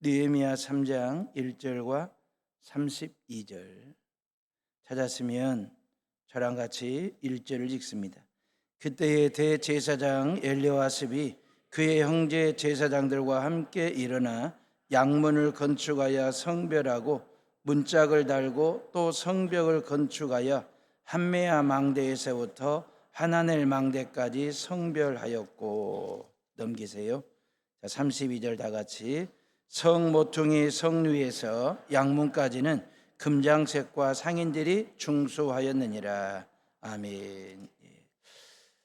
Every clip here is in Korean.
느헤미야 3장 1절과 32절 찾았으면 저랑 같이 1절을 읽습니다. 그때의 대제사장 엘리야십이 그의 형제 제사장들과 함께 일어나 양문을 건축하여 성별하고 문짝을 달고 또 성벽을 건축하여 한메아 망대에서부터 하나넬 망대까지 성별하였고. 넘기세요. 자, 32절 다 같이. 성 모퉁이 성류에서 양문까지는 금장색과 상인들이 중수하였느니라. 아멘.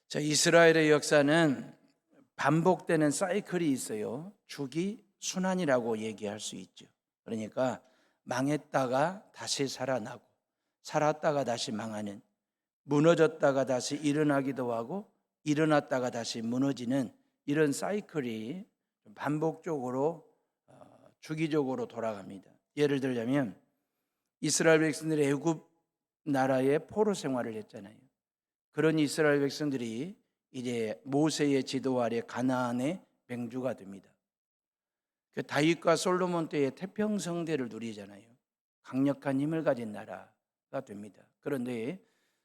자, 이스라엘의 역사는 반복되는 사이클이 있어요. 주기 순환이라고 얘기할 수 있죠. 그러니까 망했다가 다시 살아나고, 살았다가 다시 망하는, 무너졌다가 다시 일어나기도 하고, 일어났다가 다시 무너지는 이런 사이클이 반복적으로 주기적으로 돌아갑니다. 예를 들자면 이스라엘 백성들이 애굽 나라의 포로 생활을 했잖아요. 그런 이스라엘 백성들이 이제 모세의 지도 아래 가나안의 맹주가 됩니다. 그 다윗과 솔로몬 때의 태평성대를 누리잖아요. 강력한 힘을 가진 나라가 됩니다. 그런데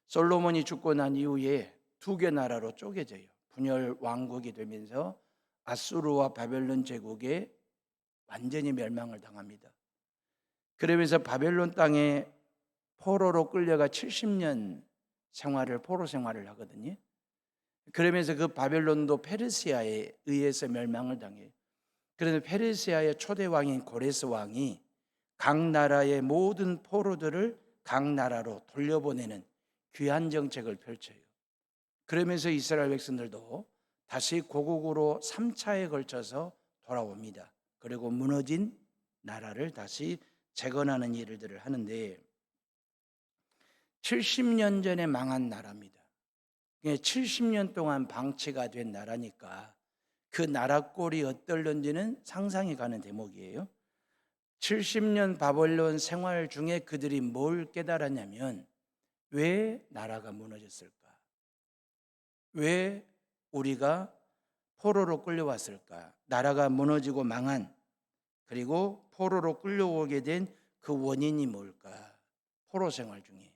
솔로몬이 죽고 난 이후에 두 개 나라로 쪼개져요. 분열 왕국이 되면서 아수르와 바벨론 제국에 완전히 멸망을 당합니다. 그러면서 바벨론 땅에 포로로 끌려가 70년 포로 생활을 하거든요. 그러면서 그 바벨론도 페르시아에 의해서 멸망을 당해요. 그래서 페르시아의 초대 왕인 고레스 왕이 각 나라의 모든 포로들을 각 나라로 돌려보내는 귀환 정책을 펼쳐요. 그러면서 이스라엘 백성들도 다시 고국으로 3차에 걸쳐서 돌아옵니다. 그리고 무너진 나라를 다시 재건하는 일들을 하는데 70년 전에 망한 나라입니다. 70년 동안 방치가 된 나라니까 그 나라 꼴이 어떨런지는 상상이 가는 대목이에요. 70년 바벨론 생활 중에 그들이 뭘 깨달았냐면 왜 나라가 무너졌을까? 왜 우리가 포로로 끌려왔을까? 나라가 무너지고 망한, 그리고 포로로 끌려오게 된 그 원인이 뭘까? 포로 생활 중에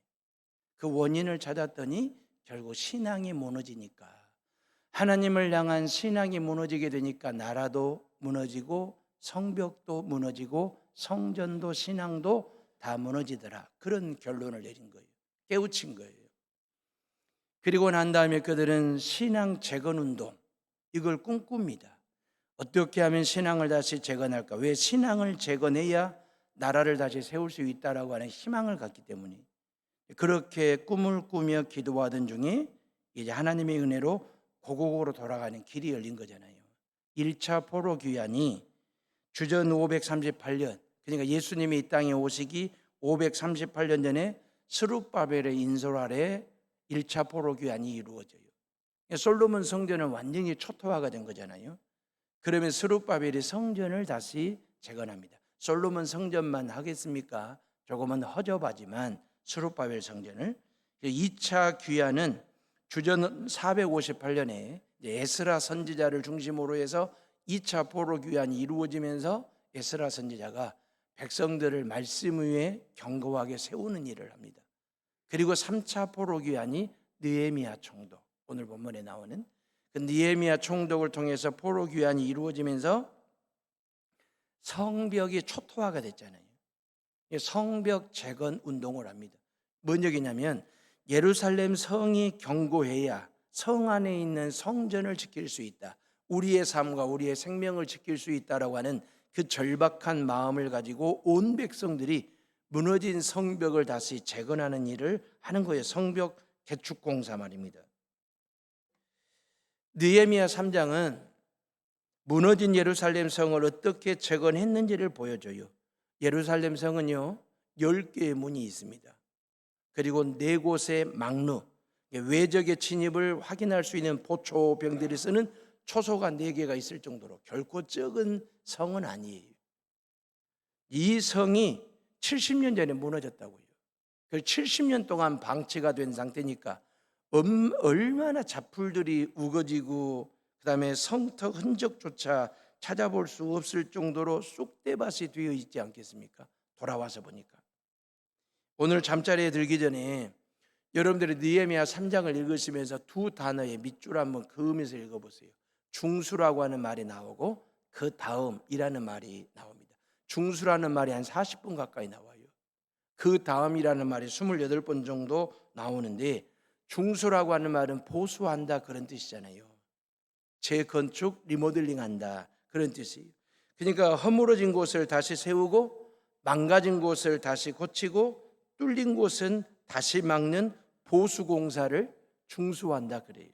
그 원인을 찾았더니 결국 신앙이 무너지니까, 하나님을 향한 신앙이 무너지게 되니까 나라도 무너지고 성벽도 무너지고 성전도 신앙도 다 무너지더라. 그런 결론을 내린 거예요. 깨우친 거예요. 그리고 난 다음에 그들은 신앙 재건운동, 이걸 꿈꿉니다. 어떻게 하면 신앙을 다시 재건할까? 왜 신앙을 재건해야 나라를 다시 세울 수 있다라고 하는 희망을 갖기 때문에 그렇게 꿈을 꾸며 기도하던 중에 이제 하나님의 은혜로 고국으로 돌아가는 길이 열린 거잖아요. 1차 포로 귀환이 주전 538년, 그러니까 예수님이 이 땅에 오시기 538년 전에 스룹바벨의 인솔 아래 1차 포로 귀환이 이루어져요. 솔로몬 성전은 완전히 초토화가 된 거잖아요. 그러면 스룹바벨이 성전을 다시 재건합니다. 솔로몬 성전만 하겠습니까? 조금은 허접하지만 스룹바벨 성전을. 2차 귀환은 주전 458년에 에스라 선지자를 중심으로 해서 2차 포로 귀환이 이루어지면서 에스라 선지자가 백성들을 말씀 위에 견고하게 세우는 일을 합니다. 그리고 3차 포로 귀환이 느헤미야 총독, 오늘 본문에 나오는 그 느헤미야 총독을 통해서 포로 귀환이 이루어지면서 성벽이 초토화가 됐잖아요. 성벽 재건 운동을 합니다. 뭔 얘기냐면 예루살렘 성이 견고해야 성 안에 있는 성전을 지킬 수 있다. 우리의 삶과 우리의 생명을 지킬 수 있다라고 하는 그 절박한 마음을 가지고 온 백성들이 무너진 성벽을 다시 재건하는 일을 하는 거예요. 성벽 개축 공사 말입니다. 느헤미야 3장은 무너진 예루살렘 성을 어떻게 재건했는지를 보여줘요. 예루살렘 성은요 10개의 문이 있습니다. 그리고 4곳의 망루, 외적의 침입을 확인할 수 있는 보초병들이 쓰는 초소가 4개가 있을 정도로 결코 적은 성은 아니에요. 이 성이 70년 전에 무너졌다고요. 그 70년 동안 방치가 된 상태니까 얼마나 잡풀들이 우거지고 그다음에 성터 흔적조차 찾아볼 수 없을 정도로 쑥대밭이 되어 있지 않겠습니까? 돌아와서 보니까. 오늘 잠자리에 들기 전에 여러분들이 느헤미야 3장을 읽으시면서 두 단어의 밑줄 한번 그으면서 읽어보세요. 중수라고 하는 말이 나오고 그 다음이라는 말이 나옵니다. 중수라는 말이 한 40분 가까이 나와요. 그 다음이라는 말이 28번 정도 나오는데, 중수라고 하는 말은 보수한다 그런 뜻이잖아요. 재건축, 리모델링한다 그런 뜻이에요. 그러니까 허물어진 곳을 다시 세우고 망가진 곳을 다시 고치고 뚫린 곳은 다시 막는 보수공사를 중수한다 그래요.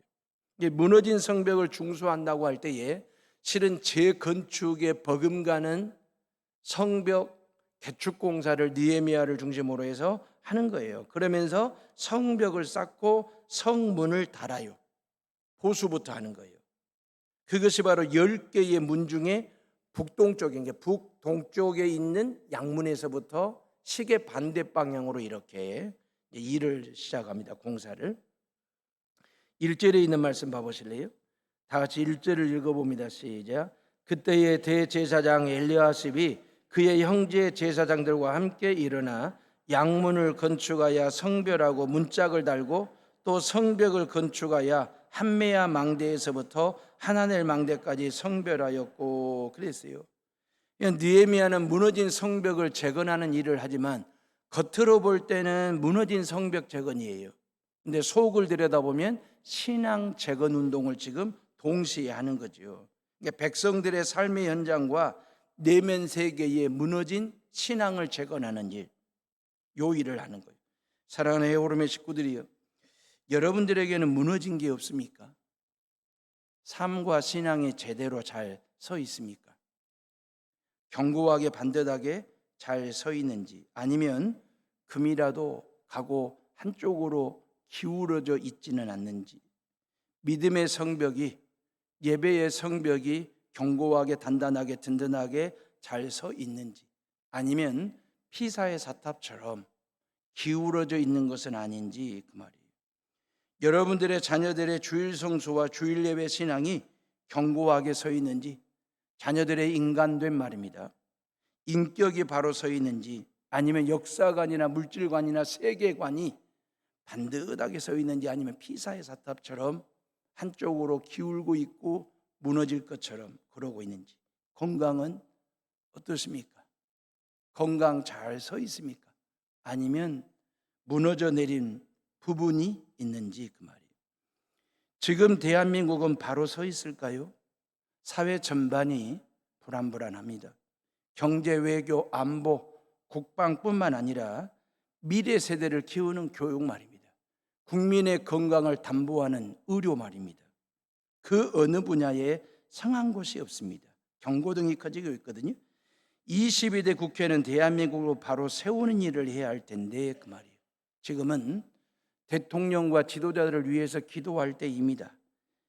무너진 성벽을 중수한다고 할 때에 실은 재건축에 버금가는 성벽 개축 공사를 느헤미야를 중심으로 해서 하는 거예요. 그러면서 성벽을 쌓고 성문을 달아요. 보수부터 하는 거예요. 그것이 바로 10개의 문 중에 북동쪽인 게 북동쪽에 있는 양문에서부터 시계 반대 방향으로 이렇게 일을 시작합니다. 공사를. 1절에 있는 말씀 봐보실래요? 다 같이 1절을 읽어봅니다. 시작. 그때의 대제사장 엘리야십이 그의 형제 제사장들과 함께 일어나 양문을 건축하여 성별하고 문짝을 달고 또 성벽을 건축하여 한메야 망대에서부터 하나넬 망대까지 성별하였고 그랬어요. 느헤미야는 무너진 성벽을 재건하는 일을 하지만 겉으로 볼 때는 무너진 성벽 재건이에요. 근데 속을 들여다보면 신앙 재건 운동을 지금 동시에 하는 거죠. 그러니까 백성들의 삶의 현장과 내면 세계의 무너진 신앙을 재건하는 일, 요 일을 하는 거예요. 사랑하는 헤어름의 식구들이요, 여러분들에게는 무너진 게 없습니까? 삶과 신앙이 제대로 잘 서 있습니까? 견고하게 반듯하게 잘 서 있는지, 아니면 금이라도 가고 한쪽으로 기울어져 있지는 않는지, 믿음의 성벽이, 예배의 성벽이 견고하게 단단하게 든든하게 잘 서 있는지, 아니면 피사의 사탑처럼 기울어져 있는 것은 아닌지, 그 말이에요. 여러분들의 자녀들의 주일 성수와 주일 예배 신앙이 견고하게 서 있는지, 자녀들의 인간된 말입니다, 인격이 바로 서 있는지, 아니면 역사관이나 물질관이나 세계관이 반듯하게 서 있는지, 아니면 피사의 사탑처럼 한쪽으로 기울고 있고 무너질 것처럼 그러고 있는지, 건강은 어떻습니까? 건강 잘 서 있습니까? 아니면 무너져 내린 부분이 있는지, 그 말이에요. 지금 대한민국은 바로 서 있을까요? 사회 전반이 불안불안합니다. 경제, 외교, 안보, 국방뿐만 아니라 미래 세대를 키우는 교육 말입니다. 국민의 건강을 담보하는 의료 말입니다. 그 어느 분야에 성한 곳이 없습니다. 경고등이 커지고 있거든요. 22대 국회는 대한민국으로 바로 세우는 일을 해야 할 텐데, 그 말이에요. 지금은 대통령과 지도자들을 위해서 기도할 때입니다.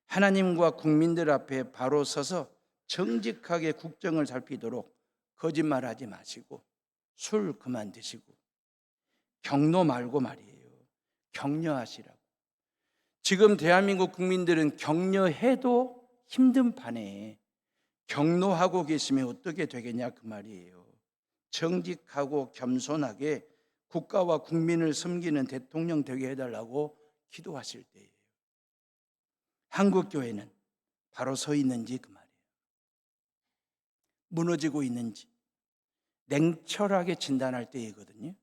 하나님과 국민들 앞에 바로 서서 정직하게 국정을 살피도록 거짓말하지 마시고 술 그만 드시고 격노 말고 말이에요. 격려하시라고. 지금 대한민국 국민들은 격려해도 힘든 판에 격노하고 계시면 어떻게 되겠냐, 그 말이에요. 정직하고 겸손하게 국가와 국민을 섬기는 대통령 되게 해달라고 기도하실 때예요. 한국교회는 바로 서 있는지, 그 말이에요. 무너지고 있는지 냉철하게 진단할 때이거든요.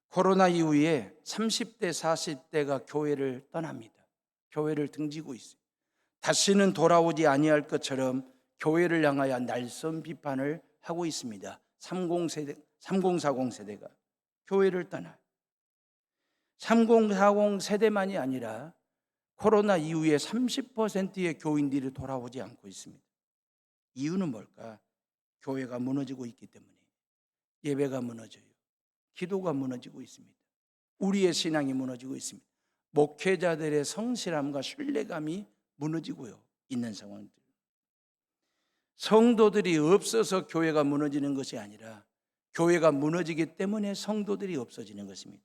코로나 이후에 30대, 40대가 교회를 떠납니다. 교회를 등지고 있어요. 다시는 돌아오지 아니할 것처럼 교회를 향하여 날선 비판을 하고 있습니다. 3040 세대가 교회를 떠나요. 3040 세대만이 아니라 코로나 이후에 30%의 교인들이 돌아오지 않고 있습니다. 이유는 뭘까? 교회가 무너지고 있기 때문에. 예배가 무너져요. 기도가 무너지고 있습니다. 우리의 신앙이 무너지고 있습니다. 목회자들의 성실함과 신뢰감이 무너지고요 있는 상황들. 성도들이 없어서 교회가 무너지는 것이 아니라 교회가 무너지기 때문에 성도들이 없어지는 것입니다.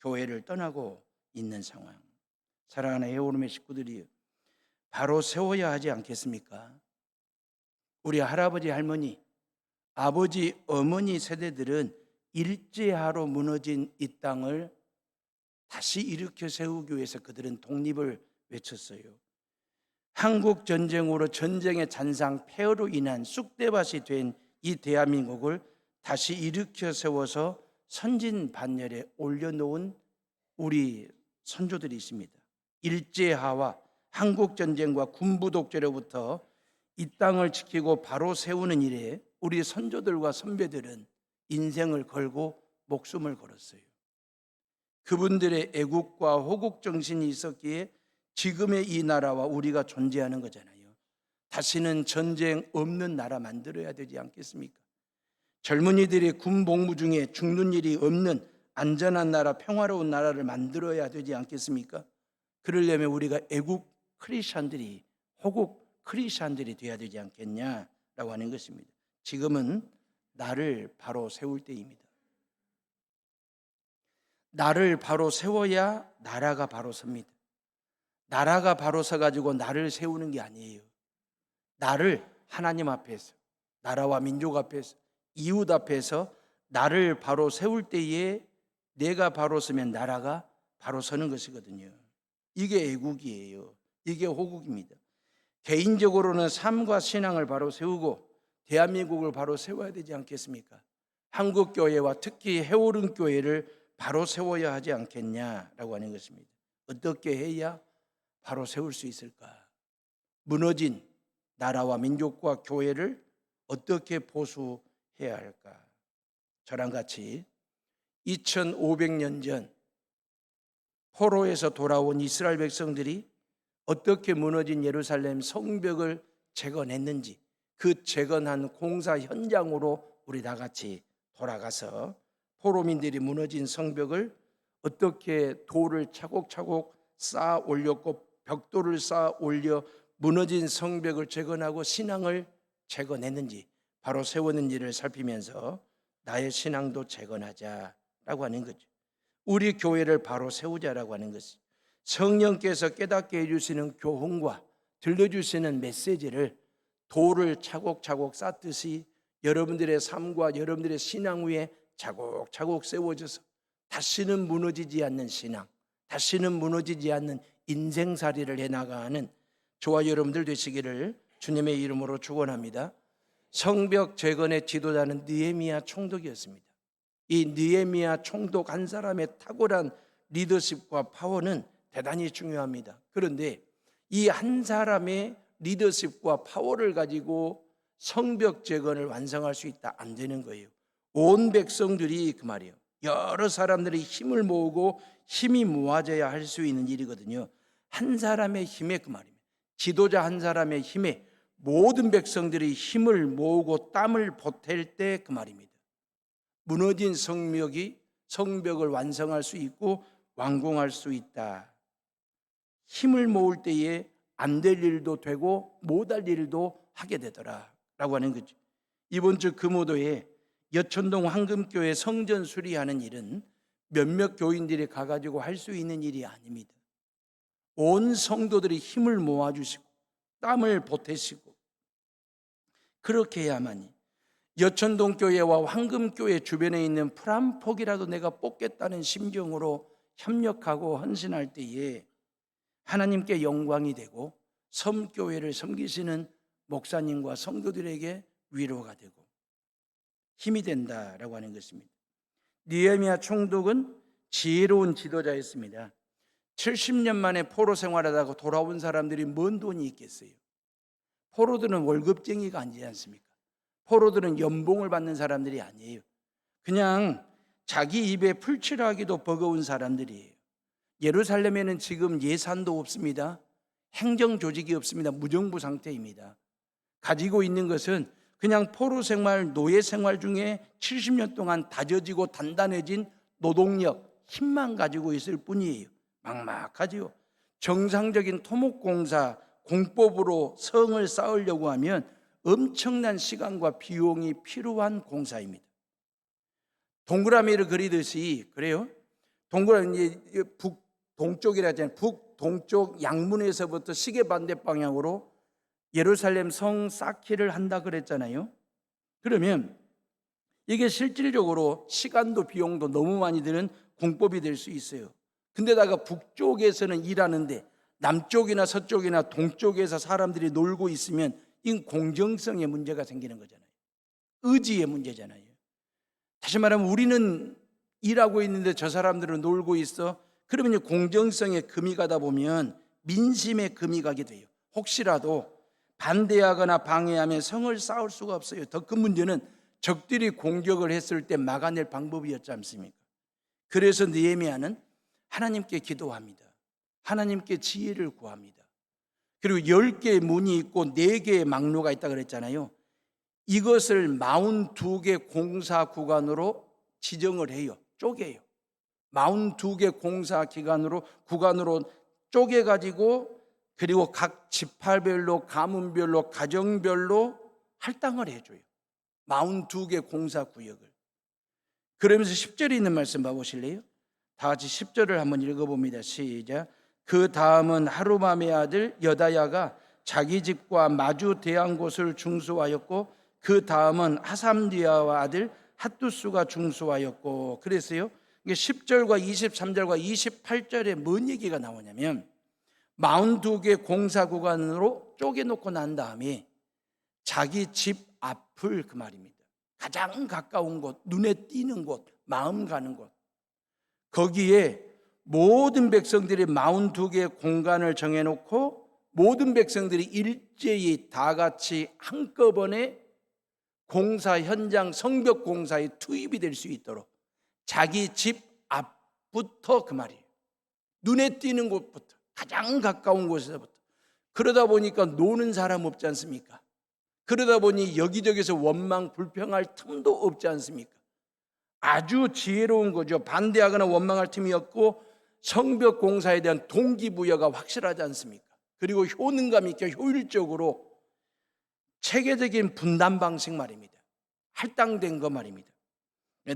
교회를 떠나고 있는 상황. 사랑하는 에오름의 식구들이 바로 세워야 하지 않겠습니까? 우리 할아버지, 할머니, 아버지, 어머니 세대들은 일제하로 무너진 이 땅을 다시 일으켜 세우기 위해서 그들은 독립을 외쳤어요. 한국 전쟁으로 전쟁의 잔상 폐허로 인한 쑥대밭이 된 이 대한민국을 다시 일으켜 세워서 선진 반열에 올려놓은 우리 선조들이 있습니다. 일제하와 한국 전쟁과 군부 독재로부터 이 땅을 지키고 바로 세우는 일에 우리 선조들과 선배들은 인생을 걸고 목숨을 걸었어요. 그분들의 애국과 호국 정신이 있었기에 지금의 이 나라와 우리가 존재하는 거잖아요. 다시는 전쟁 없는 나라 만들어야 되지 않겠습니까? 젊은이들이 군 복무 중에 죽는 일이 없는 안전한 나라, 평화로운 나라를 만들어야 되지 않겠습니까? 그러려면 우리가 애국 크리스천들이, 호국 크리스천들이 돼야 되지 않겠냐라고 하는 것입니다. 지금은 나를 바로 세울 때입니다. 나를 바로 세워야 나라가 바로 섭니다. 나라가 바로 서가지고 나를 세우는 게 아니에요. 나를 하나님 앞에서, 나라와 민족 앞에서, 이웃 앞에서 나를 바로 세울 때에 내가 바로 서면 나라가 바로 서는 것이거든요. 이게 애국이에요. 이게 호국입니다. 개인적으로는 삶과 신앙을 바로 세우고 대한민국을 바로 세워야 되지 않겠습니까? 한국교회와 특히 해오른교회를 바로 세워야 하지 않겠냐라고 하는 것입니다. 어떻게 해야 바로 세울 수 있을까? 무너진 나라와 민족과 교회를 어떻게 보수해야 할까? 저랑 같이 2500년 전 포로에서 돌아온 이스라엘 백성들이 어떻게 무너진 예루살렘 성벽을 재건했는지 그 재건한 공사 현장으로 우리 다 같이 돌아가서 포로민들이 무너진 성벽을 어떻게 돌을 차곡차곡 쌓아 올렸고 벽돌을 쌓아 올려 무너진 성벽을 재건하고 신앙을 재건했는지 바로 세우는 일을 살피면서 나의 신앙도 재건하자라고 하는 거죠. 우리 교회를 바로 세우자라고 하는 것이 성령께서 깨닫게 해주시는 교훈과 들려주시는 메시지를 돌을 차곡차곡 쌓듯이 여러분들의 삶과 여러분들의 신앙 위에 차곡차곡 세워져서 다시는 무너지지 않는 신앙, 다시는 무너지지 않는 인생살이를 해나가는 저와 여러분들 되시기를 주님의 이름으로 축원합니다. 성벽 재건의 지도자는 느헤미야 총독이었습니다. 이 느헤미야 총독 한 사람의 탁월한 리더십과 파워는 대단히 중요합니다. 그런데 이 한 사람의 리더십과 파워를 가지고 성벽 재건을 완성할 수 있다 안 되는 거예요. 온 백성들이 그 말이에요. 여러 사람들이 힘을 모으고 힘이 모아져야 할 수 있는 일이거든요. 한 사람의 힘에 그 말입니다. 지도자 한 사람의 힘에 모든 백성들이 힘을 모으고 땀을 보탤 때 그 말입니다. 무너진 성벽을 완성할 수 있고 완공할 수 있다. 힘을 모을 때에 안 될 일도 되고 못할 일도 하게 되더라라고 하는 거죠. 이번 주 금오도에 여천동 황금교회 성전 수리하는 일은 몇몇 교인들이 가가지고 할 수 있는 일이 아닙니다. 온 성도들이 힘을 모아주시고 땀을 보태시고 그렇게 해야만이 여천동 교회와 황금교회 주변에 있는 풀 한 폭이라도 내가 뽑겠다는 심정으로 협력하고 헌신할 때에 하나님께 영광이 되고 섬교회를 섬기시는 목사님과 성도들에게 위로가 되고 힘이 된다라고 하는 것입니다. 느헤미야 총독은 지혜로운 지도자였습니다. 70년 만에 포로 생활하다가 돌아온 사람들이 뭔 돈이 있겠어요? 포로들은 월급쟁이가 아니지 않습니까? 포로들은 연봉을 받는 사람들이 아니에요. 그냥 자기 입에 풀칠하기도 버거운 사람들이에요. 예루살렘에는 지금 예산도 없습니다. 행정 조직이 없습니다. 무정부 상태입니다. 가지고 있는 것은 그냥 포로 생활, 노예 생활 중에 70년 동안 다져지고 단단해진 노동력, 힘만 가지고 있을 뿐이에요. 막막하지요. 정상적인 토목공사, 공법으로 성을 쌓으려고 하면 엄청난 시간과 비용이 필요한 공사입니다. 동그라미를 그리듯이 그래요. 동그라미 북동쪽이라 하잖아요. 북동쪽 양문에서부터 시계 반대 방향으로 예루살렘 성 쌓기를 한다 그랬잖아요. 그러면 이게 실질적으로 시간도 비용도 너무 많이 드는 공법이 될 수 있어요. 근데다가 북쪽에서는 일하는데 남쪽이나 서쪽이나 동쪽에서 사람들이 놀고 있으면 이 공정성의 문제가 생기는 거잖아요. 의지의 문제잖아요. 다시 말하면 우리는 일하고 있는데 저 사람들은 놀고 있어. 그러면 이제 공정성에 금이 가다 보면 민심에 금이 가게 돼요. 혹시라도 반대하거나 방해하면 성을 쌓을 수가 없어요. 더 큰 문제는 적들이 공격을 했을 때 막아낼 방법이었지 않습니까? 그래서 느헤미야는 하나님께 기도합니다. 하나님께 지혜를 구합니다. 그리고 10개의 문이 있고 4개의 막로가 있다 그랬잖아요. 이것을 42개 공사 구간으로 지정을 해요. 쪼개요. 42개 공사 구간으로 쪼개가지고 그리고 각 지파별로 가문별로 가정별로 할당을 해줘요. 42개 공사 구역을. 그러면서 10절에 있는 말씀 봐보실래요? 다 같이 10절을 한번 읽어봅니다. 시작. 그 다음은 하루맘의 아들 여다야가 자기 집과 마주 대한 곳을 중수하였고 그 다음은 하삼디아와 아들 핫두스가 중수하였고 그랬어요. 10절과 23절과 28절에 뭔 얘기가 나오냐면 42개 공사 구간으로 쪼개놓고 난 다음에 자기 집 앞을 그 말입니다. 가장 가까운 곳, 눈에 띄는 곳, 마음 가는 곳. 거기에 모든 백성들이 42개 공간을 정해놓고 모든 백성들이 일제히 다 같이 한꺼번에 공사 현장, 성벽 공사에 투입이 될 수 있도록 자기 집 앞부터 그 말이에요. 눈에 띄는 곳부터, 가장 가까운 곳에서부터. 그러다 보니까 노는 사람 없지 않습니까? 그러다 보니 여기저기서 원망, 불평할 틈도 없지 않습니까? 아주 지혜로운 거죠. 반대하거나 원망할 틈이 없고 성벽 공사에 대한 동기부여가 확실하지 않습니까? 그리고 효능감 있게 효율적으로 체계적인 분담 방식 말입니다. 할당된 거 말입니다.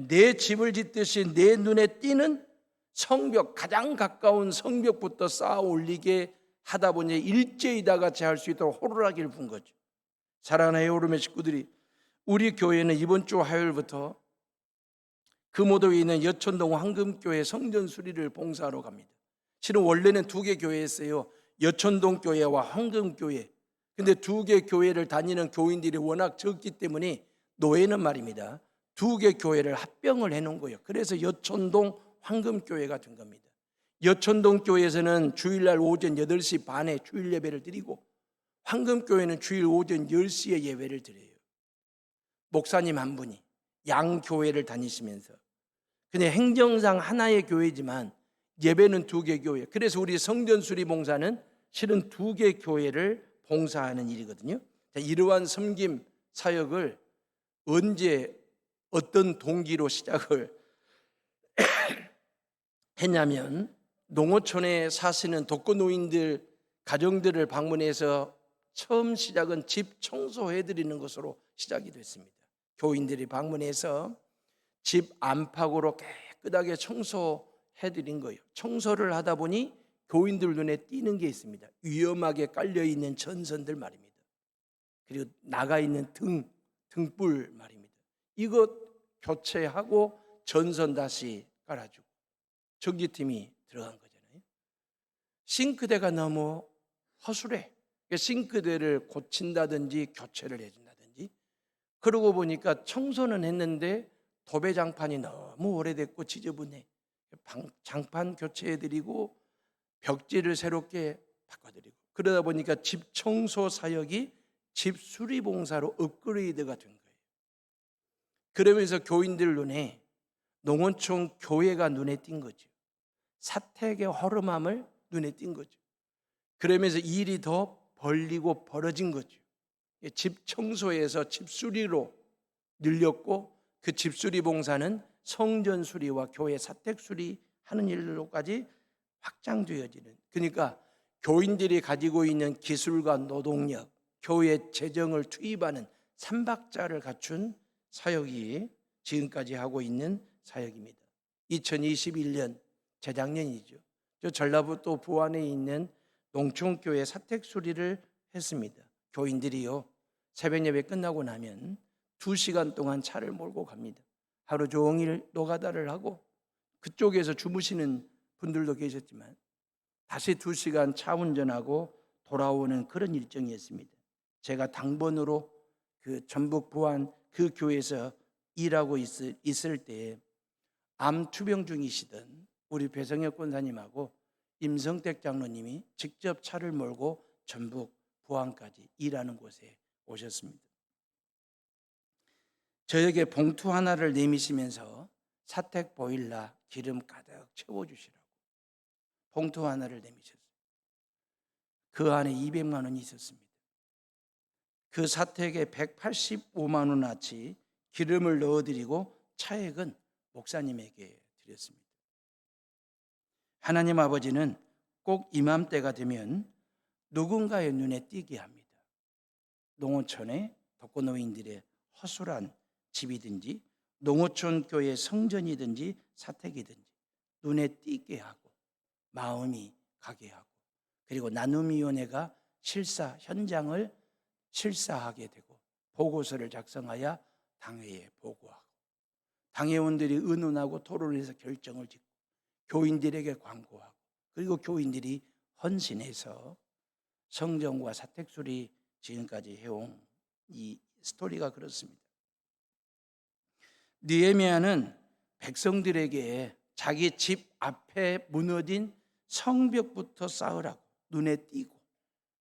내 집을 짓듯이 내 눈에 띄는 성벽, 가장 가까운 성벽부터 쌓아 올리게 하다 보니 일제히 다 같이 할 수 있도록 호루라기를 분 거죠. 사랑하는 에어룸의 식구들이, 우리 교회는 이번 주 화요일부터 금오도에 있는 여천동 황금교회 성전 수리를 봉사하러 갑니다. 실은 원래는 2개 교회였어요. 여천동 교회와 황금교회. 근데 2개 교회를 다니는 교인들이 워낙 적기 때문에 노예는 말입니다. 2개 교회를 합병을 해놓은 거예요. 그래서 여천동 황금교회가 된 겁니다. 여천동 교회에서는 주일날 오전 8시 반에 주일 예배를 드리고 황금교회는 주일 오전 10시에 예배를 드려요. 목사님 한 분이 양교회를 다니시면서 그냥 행정상 하나의 교회지만 예배는 2개 교회. 그래서 우리 성전수리 봉사는 실은 2개 교회를 봉사하는 일이거든요. 이러한 섬김 사역을 언제 어떤 동기로 시작을 했냐면 농어촌에 사시는 독거노인들 가정들을 방문해서 처음 시작은 집 청소해드리는 것으로 시작이 됐습니다. 교인들이 방문해서 집 안팎으로 깨끗하게 청소해드린 거예요. 청소를 하다 보니 교인들 눈에 띄는 게 있습니다. 위험하게 깔려있는 전선들 말입니다. 그리고 나가있는 등불 말입니다. 이것 교체하고 전선 다시 깔아주고 전기팀이 들어간 거잖아요. 싱크대가 너무 허술해. 싱크대를 고친다든지 교체를 해준다든지. 그러고 보니까 청소는 했는데 도배장판이 너무 오래됐고 지저분해. 장판 교체해드리고 벽지를 새롭게 바꿔드리고 그러다 보니까 집 청소 사역이 집 수리 봉사로 업그레이드가 된 거예요. 그러면서 교인들 눈에 농어촌 교회가 눈에 띈 거죠. 사택의 허름함을 눈에 띈 거죠. 그러면서 일이 더 벌리고 벌어진 거죠. 집 청소에서 집 수리로 늘렸고 그 집 수리 봉사는 성전 수리와 교회 사택 수리 하는 일로까지 확장되어지는. 그러니까 교인들이 가지고 있는 기술과 노동력, 교회 재정을 투입하는 삼박자를 갖춘 사역이 지금까지 하고 있는 사역입니다. 2021년 재작년이죠. 저 전라북도 부안에 있는 농촌교회 사택 수리를 했습니다. 교인들이요, 새벽 예배 끝나고 나면 2시간 동안 차를 몰고 갑니다. 하루 종일 노가다를 하고 그쪽에서 주무시는 분들도 계셨지만 다시 2시간 차 운전하고 돌아오는 그런 일정이었습니다. 제가 당번으로 그 전북 부안 그 교회에서 일하고 있을 때 암 투병 중이시던 우리 배성혁 권사님하고 임성택 장로님이 직접 차를 몰고 전북 부안까지 일하는 곳에 오셨습니다. 저에게 봉투 하나를 내미시면서 사택 보일러 기름 가득 채워주시라고 봉투 하나를 내미셨어요. 그 안에 200만 원이 있었습니다. 그 사택에 185만 원어치 기름을 넣어드리고 차액은 목사님에게 드렸습니다. 하나님 아버지는 꼭 이맘때가 되면 누군가의 눈에 띄게 합니다. 농어촌의 독거노인들의 허술한 집이든지 농어촌 교회 성전이든지 사택이든지 눈에 띄게 하고 마음이 가게 하고 그리고 나눔위원회가 실사 현장을 실사하게 되고 보고서를 작성하여 당회에 보고하고 당회원들이 의논하고 토론해서 결정을 짓고 교인들에게 광고하고 그리고 교인들이 헌신해서 성전과 사택수리 지금까지 해온 이 스토리가 그렇습니다. 느헤미야는 백성들에게 자기 집 앞에 무너진 성벽부터 쌓으라고 눈에 띄고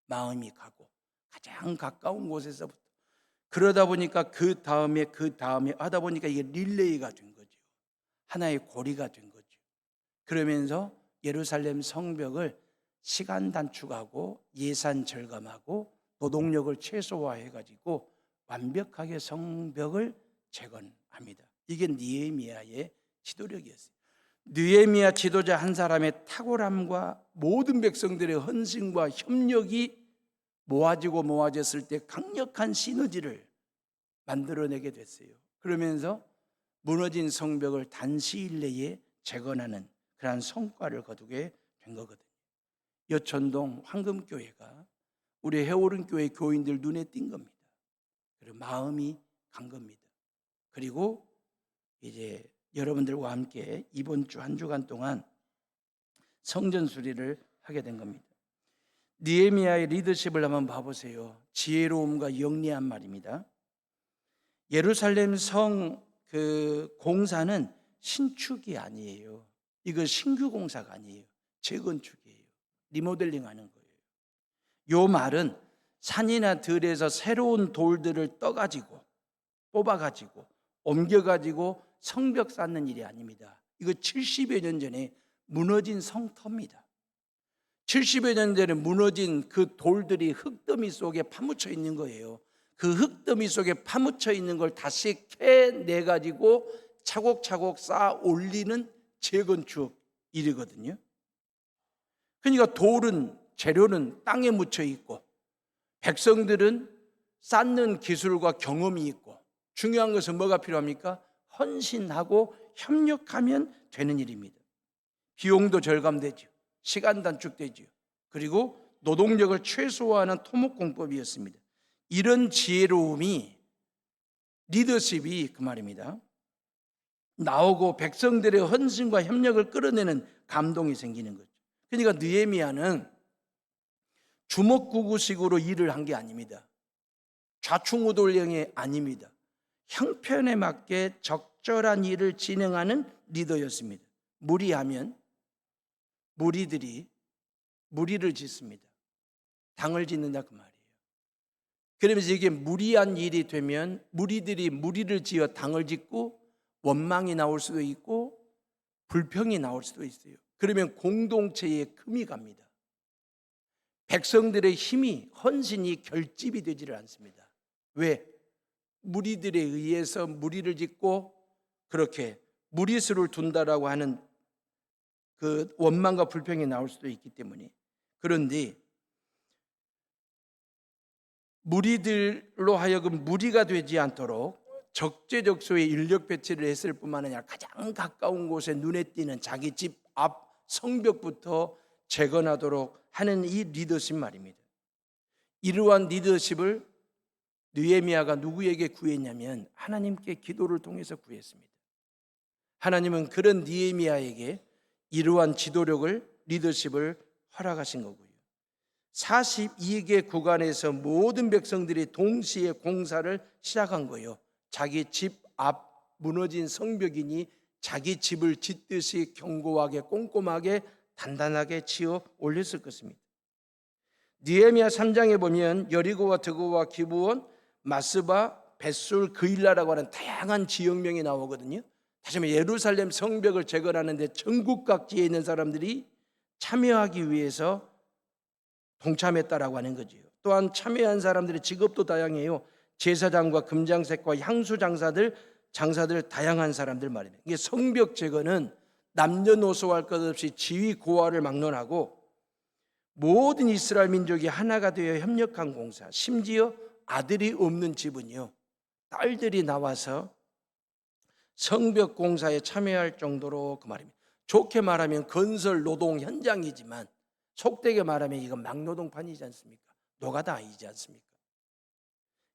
마음이 가고 가장 가까운 곳에서부터 그러다 보니까 그 다음에 하다 보니까 이게 릴레이가 된 거죠. 하나의 고리가 된 거죠. 그러면서 예루살렘 성벽을 시간 단축하고 예산 절감하고 노동력을 최소화해가지고 완벽하게 성벽을 재건합니다. 이게 느헤미야의 지도력이었어요. 느헤미야 지도자 한 사람의 탁월함과 모든 백성들의 헌신과 협력이 모아졌을 때 강력한 시너지를 만들어내게 됐어요. 그러면서 무너진 성벽을 단시일 내에 재건하는 그러한 성과를 거두게 된 거거든요. 여천동 황금교회가 우리 해오른교회 교인들 눈에 띈 겁니다. 그리고 마음이 간 겁니다. 그리고 이제 여러분들과 함께 이번 주 한 주간 동안 성전 수리를 하게 된 겁니다. 느헤미야의 리더십을 한번 봐보세요. 지혜로움과 영리한 말입니다. 예루살렘 성 그 공사는 신축이 아니에요. 이거 신규 공사가 아니에요. 재건축이에요. 리모델링하는 거예요. 요 말은 산이나 들에서 새로운 돌들을 떠가지고 뽑아가지고 옮겨가지고 성벽 쌓는 일이 아닙니다. 이거 70여 년 전에 무너진 성터입니다. 70여 년 전에 무너진 그 돌들이 흙더미 속에 파묻혀 있는 거예요. 그 흙더미 속에 파묻혀 있는 걸 다시 캐내가지고 차곡차곡 쌓아 올리는 재건축 일이거든요. 그러니까 돌은 재료는 땅에 묻혀 있고 백성들은 쌓는 기술과 경험이 있고 중요한 것은 뭐가 필요합니까? 헌신하고 협력하면 되는 일입니다. 비용도 절감되죠. 시간 단축되죠. 그리고 노동력을 최소화하는 토목공법이었습니다. 이런 지혜로움이 리더십이 그 말입니다. 나오고 백성들의 헌신과 협력을 끌어내는 감동이 생기는 거죠. 그러니까 느헤미야는 주먹구구식으로 일을 한 게 아닙니다. 좌충우돌형이 아닙니다. 형편에 맞게 적절한 일을 진행하는 리더였습니다. 무리하면 무리들이 무리를 짓습니다. 당을 짓는다 그 말이에요. 그러면서 이게 무리한 일이 되면 무리들이 무리를 지어 당을 짓고 원망이 나올 수도 있고 불평이 나올 수도 있어요. 그러면 공동체에 금이 갑니다. 백성들의 힘이 헌신이 결집이 되지를 않습니다. 왜? 무리들에 의해서 무리를 짓고 그렇게 무리수를 둔다라고 하는 그 원망과 불평이 나올 수도 있기 때문에. 그런데 무리들로 하여금 무리가 되지 않도록 적재적소에 인력 배치를 했을 뿐만 아니라 가장 가까운 곳에 눈에 띄는 자기 집 앞 성벽부터 재건하도록 하는 이 리더십 말입니다. 이러한 리더십을 느헤미야가 누구에게 구했냐면 하나님께 기도를 통해서 구했습니다. 하나님은 그런 느헤미야에게 이러한 지도력을, 리더십을 허락하신 거고요. 42개 구간에서 모든 백성들이 동시에 공사를 시작한 거예요. 자기 집 앞 무너진 성벽이니 자기 집을 짓듯이 견고하게 꼼꼼하게 단단하게 지어 올렸을 것입니다. 느헤미야 3장에 보면 여리고와 드고와 기브온, 마스바, 벳술, 그일라라고 하는 다양한 지역명이 나오거든요. 다시 말해 예루살렘 성벽을 재건하는데 전국 각지에 있는 사람들이 참여하기 위해서 동참했다라고 하는 거죠. 또한 참여한 사람들의 직업도 다양해요. 제사장과 금장색과 향수 장사들 다양한 사람들 말입니다. 이게 성벽 재건은 남녀노소 할 것 없이 지위 고하를 막론하고 모든 이스라엘 민족이 하나가 되어 협력한 공사, 심지어 아들이 없는 집은요 딸들이 나와서 성벽 공사에 참여할 정도로 그 말입니다. 좋게 말하면 건설 노동 현장이지만 속되게 말하면 이건 막노동판이지 않습니까? 노가다 아니지 않습니까?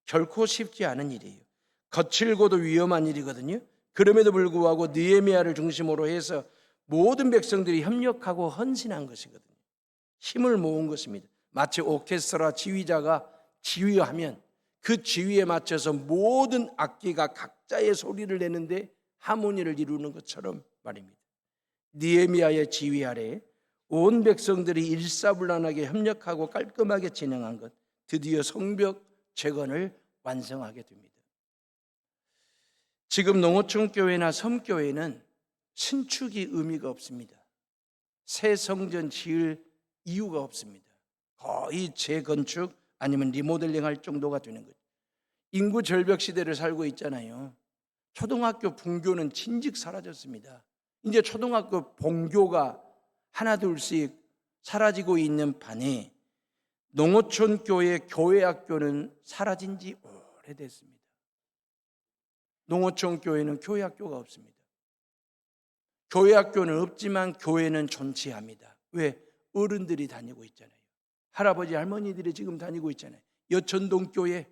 결코 쉽지 않은 일이에요. 거칠고도 위험한 일이거든요. 그럼에도 불구하고 느헤미야를 중심으로 해서 모든 백성들이 협력하고 헌신한 것이거든요. 힘을 모은 것입니다. 마치 오케스트라 지휘자가 지휘하면 그 지휘에 맞춰서 모든 악기가 각자의 소리를 내는데 하모니를 이루는 것처럼 말입니다. 느헤미야의 지휘 아래 온 백성들이 일사불란하게 협력하고 깔끔하게 진행한 것, 드디어 성벽 재건을 완성하게 됩니다. 지금 농어촌 교회나 섬교회는 신축이 의미가 없습니다. 새 성전 지을 이유가 없습니다. 거의 재건축 아니면 리모델링 할 정도가 되는 거죠. 인구 절벽 시대를 살고 있잖아요. 초등학교 분교는 진즉 사라졌습니다. 이제 초등학교 본교가 하나둘씩 사라지고 있는 반에 농어촌 교회 교회학교는 사라진 지 오래됐습니다. 농어촌 교회는 교회학교가 없습니다. 교회학교는 없지만 교회는 존치합니다. 왜? 어른들이 다니고 있잖아요. 할아버지 할머니들이 지금 다니고 있잖아요. 여천동 교회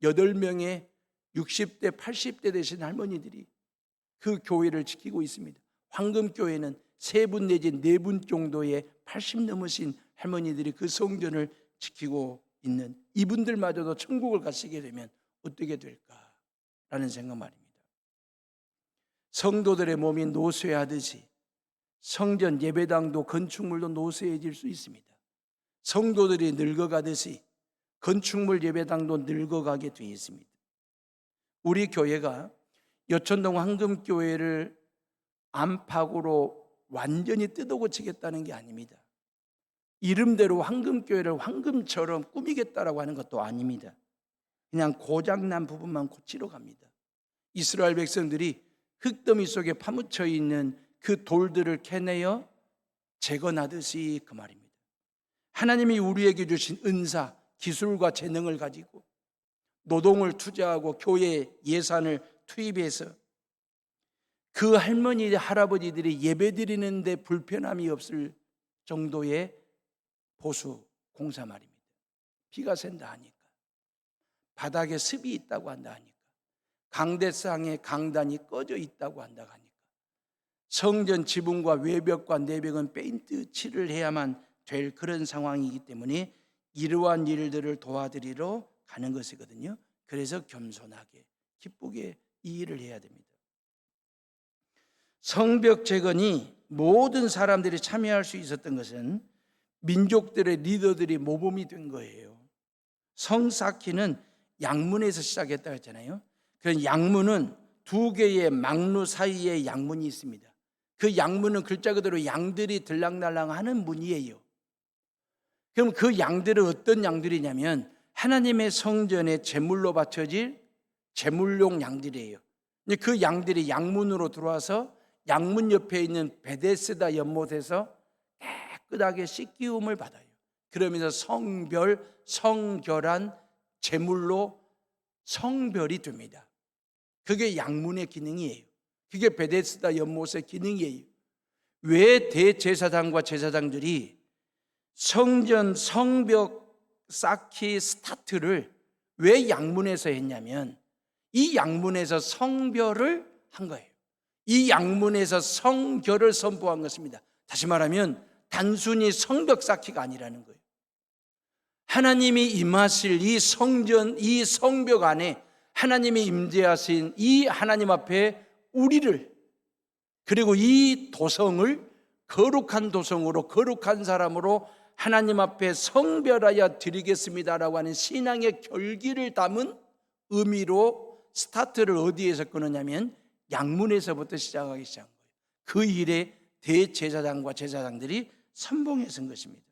8명의 60대 80대 되신 할머니들이 그 교회를 지키고 있습니다. 황금교회는 3분 내지 4분 정도의 80 넘으신 할머니들이 그 성전을 지키고 있는, 이분들마저도 천국을 가시게 되면 어떻게 될까라는 생각 말입니다. 성도들의 몸이 노쇠하듯이 성전 예배당도 건축물도 노쇠해질 수 있습니다. 성도들이 늙어가듯이 건축물 예배당도 늙어가게 되어 있습니다. 우리 교회가 여천동 황금교회를 안팎으로 완전히 뜯어고치겠다는 게 아닙니다. 이름대로 황금교회를 황금처럼 꾸미겠다라고 하는 것도 아닙니다. 그냥 고장난 부분만 고치러 갑니다. 이스라엘 백성들이 흙더미 속에 파묻혀 있는 그 돌들을 캐내어 재건하듯이 그 말입니다. 하나님이 우리에게 주신 은사, 기술과 재능을 가지고 노동을 투자하고 교회 예산을 투입해서 그 할머니, 할아버지들이 예배드리는데 불편함이 없을 정도의 보수 공사 말입니다. 비가 샌다 하니까, 바닥에 습이 있다고 한다 하니까, 강대상에 강단이 꺼져 있다고 한다 하니까, 성전 지붕과 외벽과 내벽은 페인트 칠을 해야만 될 그런 상황이기 때문에 이러한 일들을 도와드리러 가는 것이거든요. 그래서 겸손하게 기쁘게 이 일을 해야 됩니다. 성벽 재건이 모든 사람들이 참여할 수 있었던 것은 민족들의 리더들이 모범이 된 거예요. 성 쌓기는 양문에서 시작했다고 했잖아요. 그 양문은 2개의 망루 사이에 양문이 있습니다. 그 양문은 글자 그대로 양들이 들락날락하는 문이에요. 그럼 그 양들은 어떤 양들이냐면 하나님의 성전에 제물로 바쳐질 제물용 양들이에요. 그 양들이 양문으로 들어와서 양문 옆에 있는 베데스다 연못에서 깨끗하게 씻기움을 받아요. 그러면서 성결한 제물로 성별이 됩니다. 그게 양문의 기능이에요. 그게 베데스다 연못의 기능이에요. 왜 대제사장과 제사장들이 성전 성벽 쌓기 스타트를 왜 양문에서 했냐면 이 양문에서 성별을 한 거예요. 이 양문에서 성결을 선포한 것입니다. 다시 말하면 단순히 성벽 쌓기가 아니라는 거예요. 하나님이 임하실 이 성전, 이 성벽 안에 하나님이 임재하신 이 하나님 앞에 우리를, 그리고 이 도성을 거룩한 도성으로, 거룩한 사람으로 하나님 앞에 성별하여 드리겠습니다라고 하는 신앙의 결기를 담은 의미로 스타트를 어디에서 끊었냐면 양문에서부터 시작하기 시작한 거예요. 그 일에 대제사장과 제사장들이 선봉에 선 것입니다.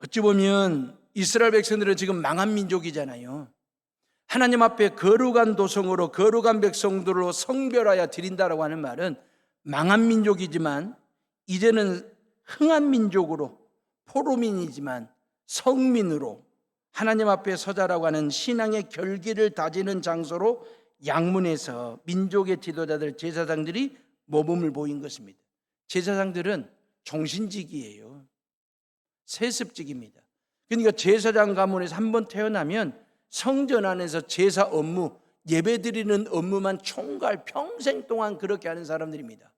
어찌 보면 이스라엘 백성들은 지금 망한 민족이잖아요. 하나님 앞에 거룩한 도성으로, 거룩한 백성들로 성별하여 드린다라고 하는 말은 망한 민족이지만 이제는 흥한 민족으로, 포로민이지만 성민으로 하나님 앞에 서자라고 하는 신앙의 결기를 다지는 장소로 양문에서 민족의 지도자들, 제사장들이 모범을 보인 것입니다. 제사장들은 종신직이에요. 세습직입니다. 그러니까 제사장 가문에서 한번 태어나면 성전 안에서 제사 업무, 예배드리는 업무만 총괄 평생 동안 그렇게 하는 사람들입니다.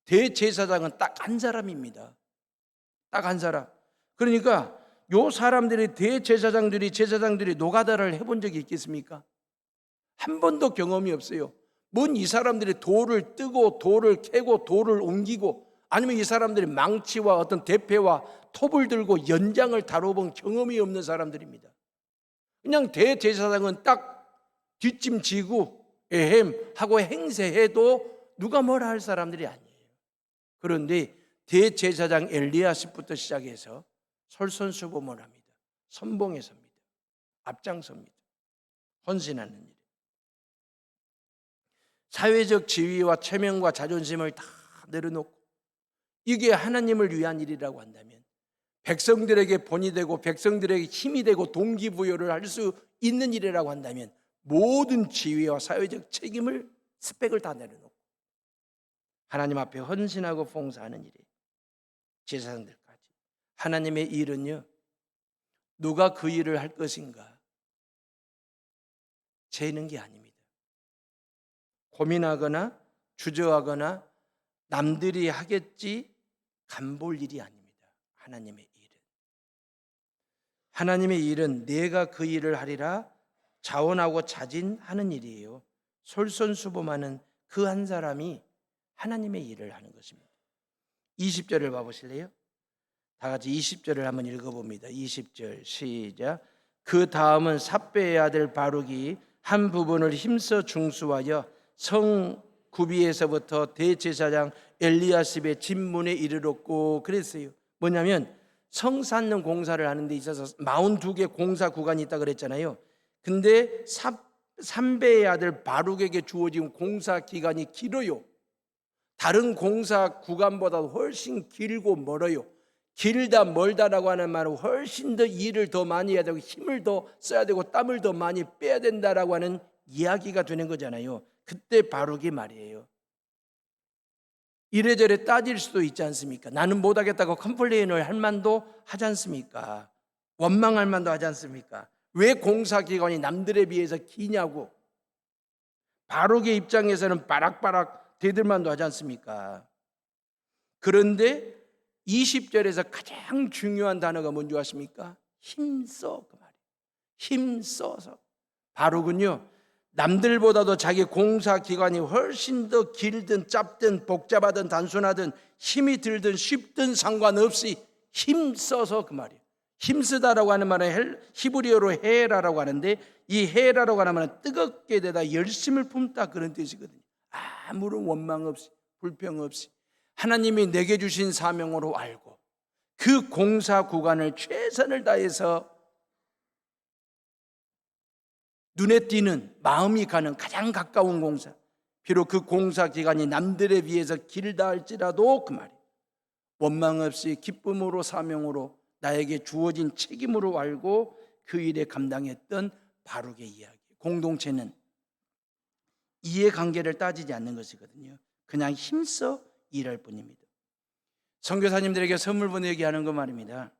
대제사장은 딱 한 사람입니다. 딱 한 사람. 그러니까 요 사람들이, 대제사장들이, 제사장들이 노가다를 해본 적이 있겠습니까? 한 번도 경험이 없어요. 뭔 이 사람들이 돌을 뜨고 돌을 캐고 돌을 옮기고, 아니면 이 사람들이 망치와 어떤 대패와 톱을 들고 연장을 다뤄본 경험이 없는 사람들입니다. 그냥 대제사장은 딱 뒷짐지고 에헴 하고 행세해도 누가 뭐라 할 사람들이 아니에요. 그런데 대제사장 엘리야십부터 시작해서 솔선수범을 합니다. 선봉에 섭니다. 앞장섭니다. 헌신하는 일. 사회적 지위와 체면과 자존심을 다 내려놓고 이게 하나님을 위한 일이라고 한다면, 백성들에게 본이 되고 백성들에게 힘이 되고 동기부여를 할 수 있는 일이라고 한다면 모든 지위와 사회적 책임을, 스펙을 다 내려놓고 하나님 앞에 헌신하고 봉사하는 일이에요. 제사장들까지. 하나님의 일은요, 누가 그 일을 할 것인가 재는 게 아닙니다. 고민하거나 주저하거나 남들이 하겠지 간볼 일이 아닙니다. 하나님의 일은 내가 그 일을 하리라 자원하고 자진하는 일이에요. 솔선수범하는 그 한 사람이 하나님의 일을 하는 것입니다. 20절을 봐보실래요? 다 같이 20절을 한번 읽어봅니다. 20절 시작. 그 다음은 삽배의 아들 바룩이 한 부분을 힘써 중수하여 성 구비에서부터 대제사장 엘리야십의 집문에 이르렀고, 그랬어요. 뭐냐면 성 쌓는 공사를 하는 데 있어서 42개 공사 구간이 있다 그랬잖아요. 근데 삼배의 아들 바룩에게 주어진 공사 기간이 길어요. 다른 공사 구간보다 훨씬 길고 멀어요. 길다 멀다라고 하는 말은 훨씬 더 일을 더 많이 해야 되고 힘을 더 써야 되고 땀을 더 많이 빼야 된다라고 하는 이야기가 되는 거잖아요. 그때 바룩이 말이에요. 이래저래 따질 수도 있지 않습니까? 나는 못하겠다고 컴플레인을 할 만도 하지 않습니까? 원망할 만도 하지 않습니까? 왜 공사기간이 남들에 비해서 기냐고. 바룩의 입장에서는 바락바락 대들 만도 하지 않습니까? 그런데 20절에서 가장 중요한 단어가 뭔지 아십니까? 힘써, 그 말이에요. 힘써서. 바룩은요, 남들보다도 자기 공사 기간이 훨씬 더 길든 짧든 복잡하든 단순하든 힘이 들든 쉽든 상관없이 힘써서, 그 말이에요. 힘쓰다라고 하는 말은 히브리어로 헤라라고 하는데, 이 헤라라고 하는 말은 뜨겁게 되다, 열심을 품다, 그런 뜻이거든요. 아무런 원망 없이, 불평 없이 하나님이 내게 주신 사명으로 알고 그 공사 구간을 최선을 다해서 눈에 띄는, 마음이 가는 가장 가까운 공사, 비록 그 공사 기간이 남들에 비해서 길다 할지라도 그 말이에요. 원망 없이 기쁨으로 사명으로 나에게 주어진 책임으로 알고 그 일에 감당했던 바룩의 이야기. 공동체는 이해관계를 따지지 않는 것이거든요. 그냥 힘써 일할 뿐입니다. 선교사님들에게 선물 보내기 하는 거 말입니다.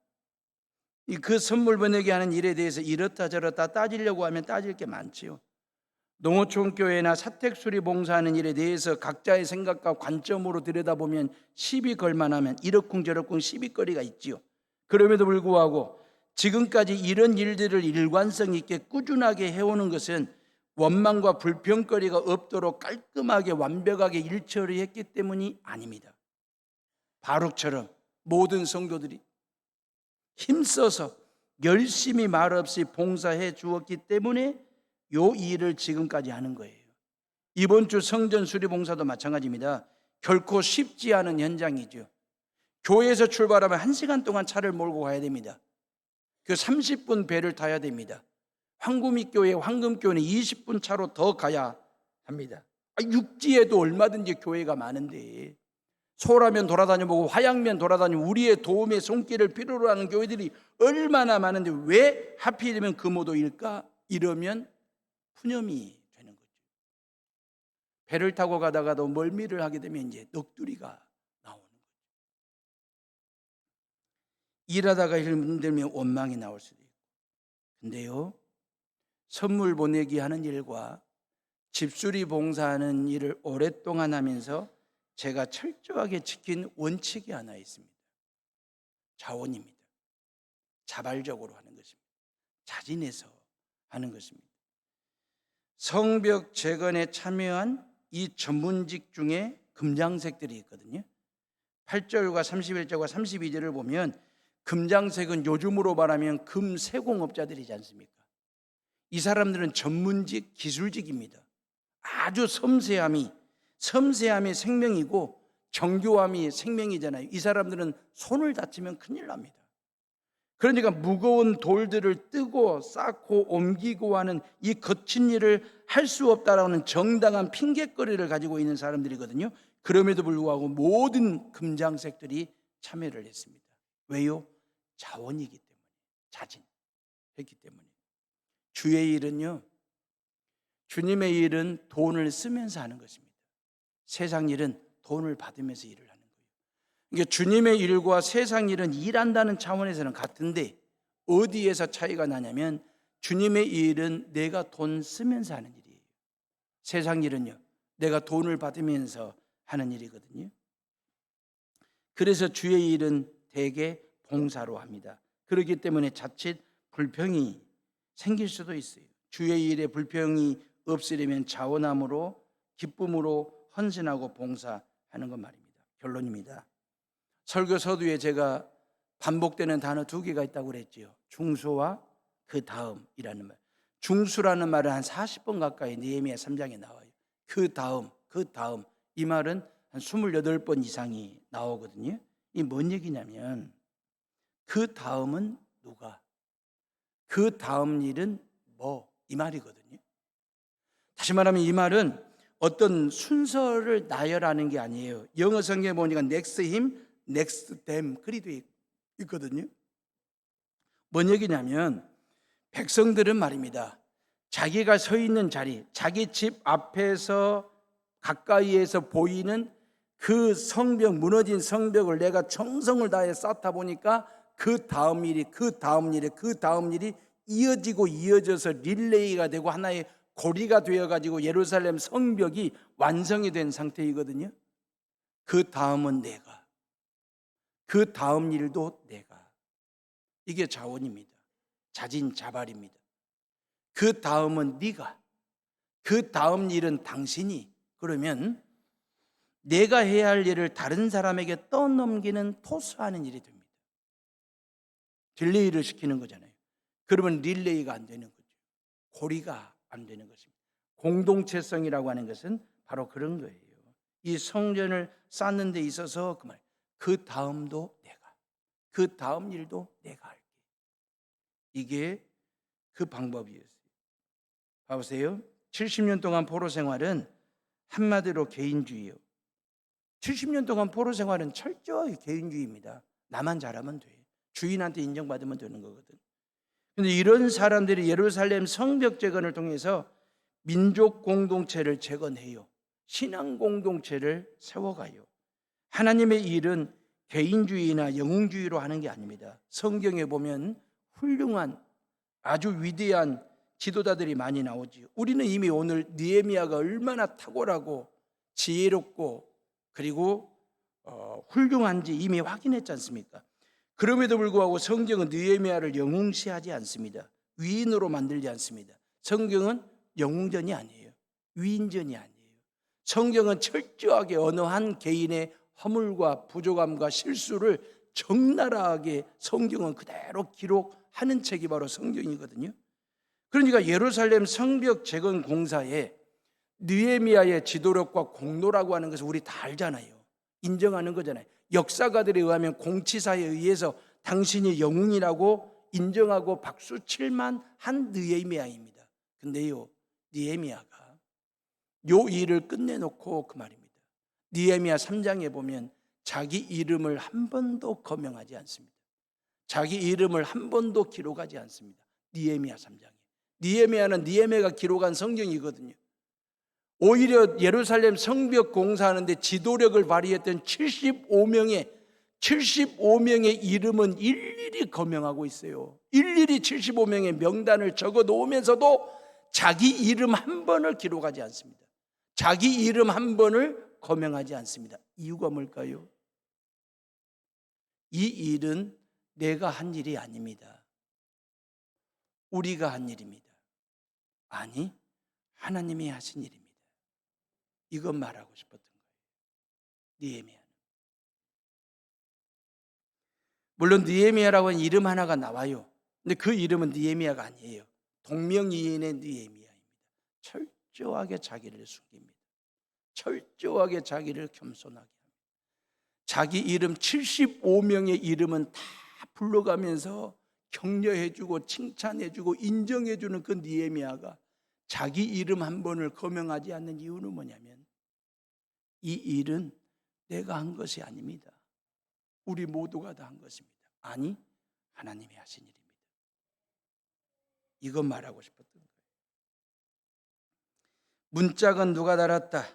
그 선물 보내기 하는 일에 대해서 이렇다 저렇다 따지려고 하면 따질 게 많지요. 농어촌교회나 사택수리 봉사하는 일에 대해서 각자의 생각과 관점으로 들여다보면 시비 걸만하면 이러쿵저러쿵 시비거리가 있지요. 그럼에도 불구하고 지금까지 이런 일들을 일관성 있게 꾸준하게 해오는 것은 원망과 불평거리가 없도록 깔끔하게 완벽하게 일처리했기 때문이 아닙니다. 바룩처럼 모든 성도들이 힘써서 열심히 말없이 봉사해 주었기 때문에 이 일을 지금까지 하는 거예요. 이번 주 성전 수리 봉사도 마찬가지입니다. 결코 쉽지 않은 현장이죠. 교회에서 출발하면 1시간 동안 차를 몰고 가야 됩니다. 그 30분 배를 타야 됩니다. 황금교회, 황금교회는 20분 차로 더 가야 합니다. 육지에도 얼마든지 교회가 많은데 소라면 돌아다녀보고 화양면 돌아다니고 우리의 도움의 손길을 필요로 하는 교회들이 얼마나 많은데 왜 하필이면 금오도일까? 이러면 푸념이 되는 거죠. 배를 타고 가다가도 멀미를 하게 되면 이제 넋두리가 나오는 거죠. 일하다가 힘들면 원망이 나올 수도 있고. 근데요, 선물 보내기 하는 일과 집수리 봉사하는 일을 오랫동안 하면서 제가 철저하게 지킨 원칙이 하나 있습니다. 자원입니다. 자발적으로 하는 것입니다. 자진해서 하는 것입니다. 성벽 재건에 참여한 이 전문직 중에 금장색들이 있거든요. 8절과 31절과 32절을 보면 금장색은 요즘으로 말하면 금세공업자들이지 않습니까? 이 사람들은 전문직, 기술직입니다. 아주 섬세함이 생명이고 정교함이 생명이잖아요. 이 사람들은 손을 다치면 큰일 납니다. 그러니까 무거운 돌들을 뜨고 쌓고 옮기고 하는 이 거친 일을 할 수 없다라는 정당한 핑계거리를 가지고 있는 사람들이거든요. 그럼에도 불구하고 모든 금장색들이 참여를 했습니다. 왜요? 자원이기 때문에, 자진했기 때문에. 주의 일은요, 주님의 일은 돈을 쓰면서 하는 것입니다. 세상 일은 돈을 받으면서 일을 하는 거예요. 그러니까 주님의 일과 세상 일은 일한다는 차원에서는 같은데 어디에서 차이가 나냐면 주님의 일은 내가 돈 쓰면서 하는 일이에요. 세상 일은요, 내가 돈을 받으면서 하는 일이거든요. 그래서 주의 일은 대개 봉사로 합니다. 그렇기 때문에 자칫 불평이 생길 수도 있어요. 주의 일에 불평이 없으려면 자원함으로 기쁨으로 헌신하고 봉사하는 것 말입니다. 결론입니다. 설교 서두에 제가 반복되는 단어 2개가 있다고 그랬죠. 중수와 그 다음이라는 말. 중수라는 말은 한 40번 가까이 느헤미야 3장에 나와요. 그 다음 이 말은 한 28번 이상이 나오거든요. 이 뭔 얘기냐면 그 다음은 누가? 그 다음 일은 뭐? 이 말이거든요. 다시 말하면 이 말은 어떤 순서를 나열하는 게 아니에요. 영어 성경에 보니까 next him, next them 그리 돼 있거든요. 뭔 얘기냐면 백성들은 말입니다. 자기가 서 있는 자리, 자기 집 앞에서 가까이에서 보이는 그 성벽, 무너진 성벽을 내가 정성을 다해 쌓다 보니까 그 다음 일이 이어지고 이어져서 릴레이가 되고 하나의 고리가 되어가지고 예루살렘 성벽이 완성이 된 상태이거든요. 그 다음은 내가, 그 다음 일도 내가. 이게 자원입니다. 자진자발입니다. 그 다음은 네가, 그 다음 일은 당신이. 그러면 내가 해야 할 일을 다른 사람에게 떠넘기는 토스하는 일이 됩니다. 딜레이를 시키는 거잖아요. 그러면 릴레이가 안 되는 거죠. 고리가 안 되는 것입니다. 공동체성이라고 하는 것은 바로 그런 거예요. 이 성전을 쌓는 데 있어서 그 다음도 내가, 그 다음 일도 내가 할게. 이게 그 방법이었어요. 봐보세요. 70년 동안 포로 생활은 한마디로 개인주의예요. 70년 동안 포로 생활은 철저히 개인주의입니다. 나만 잘하면 돼. 주인한테 인정받으면 되는 거거든. 그런데 이런 사람들이 예루살렘 성벽 재건을 통해서 민족 공동체를 재건해요. 신앙 공동체를 세워가요. 하나님의 일은 개인주의나 영웅주의로 하는 게 아닙니다. 성경에 보면 훌륭한 아주 위대한 지도자들이 많이 나오지요. 우리는 이미 오늘 느헤미야가 얼마나 탁월하고 지혜롭고 그리고 훌륭한지 이미 확인했지 않습니까? 그럼에도 불구하고 성경은 느헤미야를 영웅시하지 않습니다. 위인으로 만들지 않습니다. 성경은 영웅전이 아니에요. 위인전이 아니에요. 성경은 철저하게 어느 한 개인의 허물과 부족함과 실수를 적나라하게 성경은 그대로 기록하는 책이 바로 성경이거든요. 그러니까 예루살렘 성벽 재건 공사에 느헤미야의 지도력과 공로라고 하는 것을 우리 다 알잖아요. 인정하는 거잖아요. 역사가들에 의하면 공치사에 의해서 당신이 영웅이라고 인정하고 박수 칠만 한 느헤미야입니다. 근데요, 느헤미야가 요 일을 끝내놓고 그 말입니다. 느헤미야 3장에 보면 자기 이름을 한 번도 거명하지 않습니다. 자기 이름을 한 번도 기록하지 않습니다. 느헤미야 3장에. 느헤미야는 느헤미야가 기록한 성경이거든요. 오히려 예루살렘 성벽 공사하는데 지도력을 발휘했던 75명의 이름은 일일이 거명하고 있어요. 일일이 75명의 명단을 적어 놓으면서도 자기 이름 한 번을 기록하지 않습니다. 자기 이름 한 번을 거명하지 않습니다. 이유가 뭘까요? 이 일은 내가 한 일이 아닙니다. 우리가 한 일입니다. 아니, 하나님이 하신 일입니다. 이건 말하고 싶었던 거예요. 느헤미야는. 물론 느헤미야라고 하는 이름 하나가 나와요. 근데 그 이름은 느헤미야가 아니에요. 동명이인의 느헤미야입니다. 철저하게 자기를 숨깁니다. 철저하게 자기를 겸손하게 합니다. 자기 이름 75명의 이름은 다 불러가면서 격려해주고 칭찬해주고 인정해주는 그 느헤미야가 자기 이름 한 번을 거명하지 않는 이유는 뭐냐면 이 일은 내가 한 것이 아닙니다. 우리 모두가 다 한 것입니다. 아니, 하나님이 하신 일입니다. 이건 말하고 싶었던 거예요. 문짝은 누가 달았다.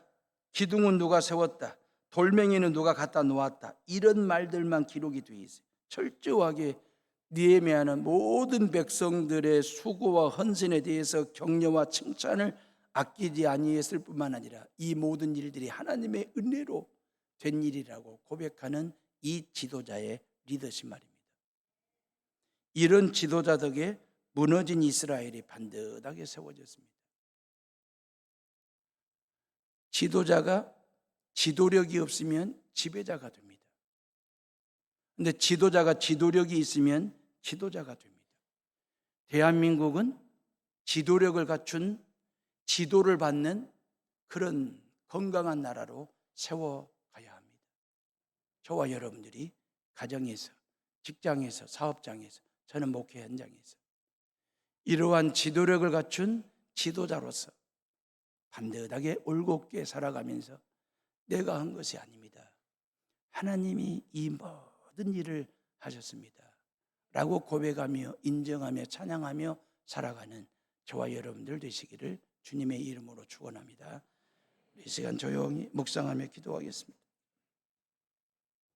기둥은 누가 세웠다. 돌멩이는 누가 갖다 놓았다. 이런 말들만 기록이 되어 있어요. 철저하게 느헤미야는 모든 백성들의 수고와 헌신에 대해서 격려와 칭찬을 아끼지 아니했을 뿐만 아니라 이 모든 일들이 하나님의 은혜로 된 일이라고 고백하는 이 지도자의 리더십 말입니다. 이런 지도자 덕에 무너진 이스라엘이 반듯하게 세워졌습니다. 지도자가 지도력이 없으면 지배자가 됩니다. 그런데 지도자가 지도력이 있으면 지도자가 됩니다. 대한민국은 지도력을 갖춘 지도를 받는 그런 건강한 나라로 세워가야 합니다. 저와 여러분들이 가정에서, 직장에서, 사업장에서, 저는 목회 현장에서 이러한 지도력을 갖춘 지도자로서 반듯하게 올곧게 살아가면서 내가 한 것이 아닙니다. 하나님이 이 모든 일을 하셨습니다. 라고 고백하며 인정하며 찬양하며 살아가는 저와 여러분들 되시기를 주님의 이름으로 축원합니다. 이 시간 조용히 묵상하며 기도하겠습니다.